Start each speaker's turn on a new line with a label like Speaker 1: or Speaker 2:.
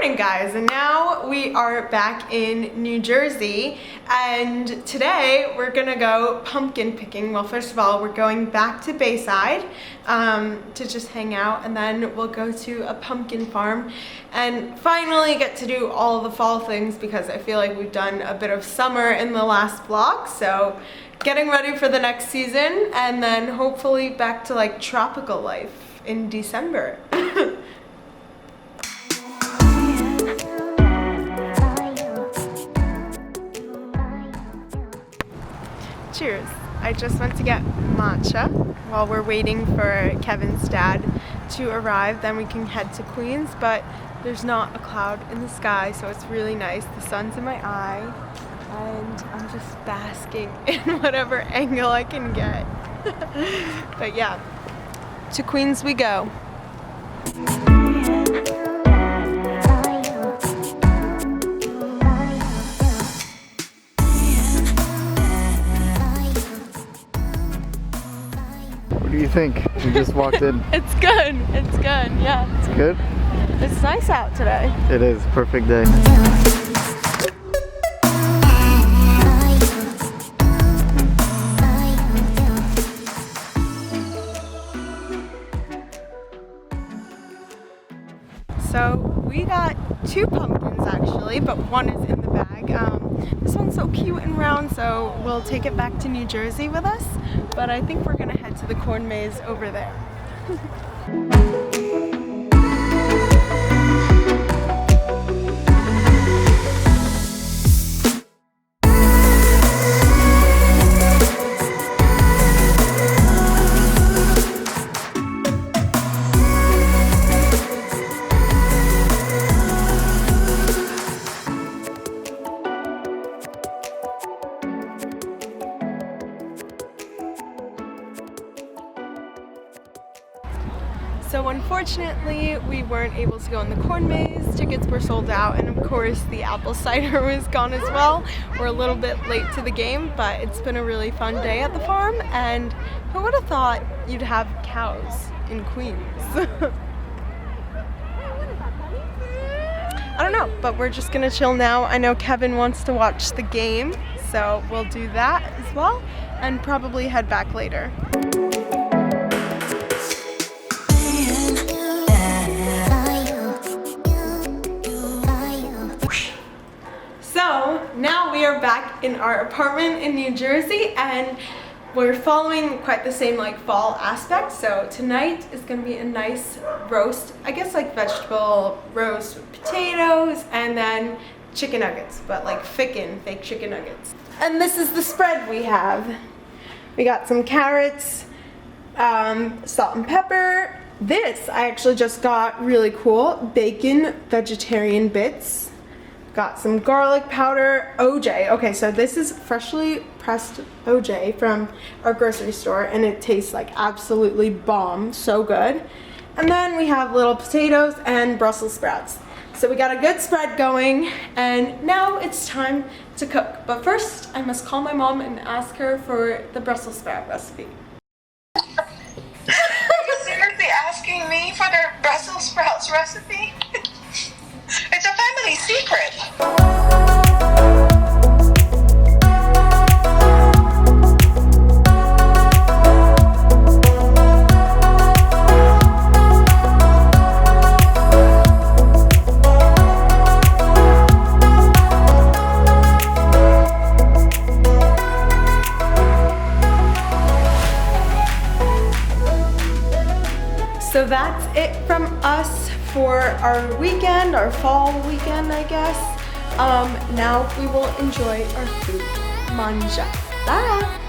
Speaker 1: morning, guys, and now we are back in New Jersey, and today we're gonna go pumpkin picking. Well, first of all, we're going back to Bayside to just hang out, and then we'll go to a pumpkin farm and finally get to do all the fall things, because I feel like we've done a bit of summer in the last vlog, so getting ready for the next season, and then hopefully back to like tropical life in December. Cheers. I just went to get matcha while we're waiting for Kevin's dad to arrive. Then we can head to Queens, but there's not a cloud in the sky, so it's really nice. The sun's in my eye, and I'm just basking in whatever angle I can get. But yeah, to Queens we go.
Speaker 2: What do you think? You just walked in.
Speaker 1: It's good. It's good. Yeah.
Speaker 2: It's good?
Speaker 1: It's nice out today.
Speaker 2: It is. Perfect day.
Speaker 1: So we got two pumpkins actually, but one is in the bag. This one's so cute and round, so we'll take it back to New Jersey with us. But I think we're gonna head to the corn maze over there. So unfortunately, we weren't able to go in the corn maze. Tickets were sold out, and of course the apple cider was gone as well. We're a little bit late to the game, but it's been a really fun day at the farm, and who would have thought you'd have cows in Queens? I don't know, but we're just gonna chill now. I know Kevin wants to watch the game, so we'll do that as well, and probably head back later. So now we are back in our apartment in New Jersey, and we're following quite the same like fall aspect. So tonight is gonna be a nice roast, I guess like vegetable roast with potatoes and then chicken nuggets, but like fake chicken nuggets. And this is the spread we have. We got some carrots, salt and pepper. This I actually just got really cool, bacon vegetarian bits. Got some garlic powder, OJ. Okay, so this is freshly pressed OJ from our grocery store, and it tastes like absolutely bomb, so good. And then we have little potatoes and Brussels sprouts. So we got a good spread going, and now it's time to cook. But first, I must call my mom and ask her for the Brussels sprout recipe.
Speaker 3: Are you seriously asking me for the Brussels sprouts recipe? It's a family secret.
Speaker 1: So that's it from us for our weekend, our fall weekend, I guess. Now we will enjoy our food. Manja. Bye!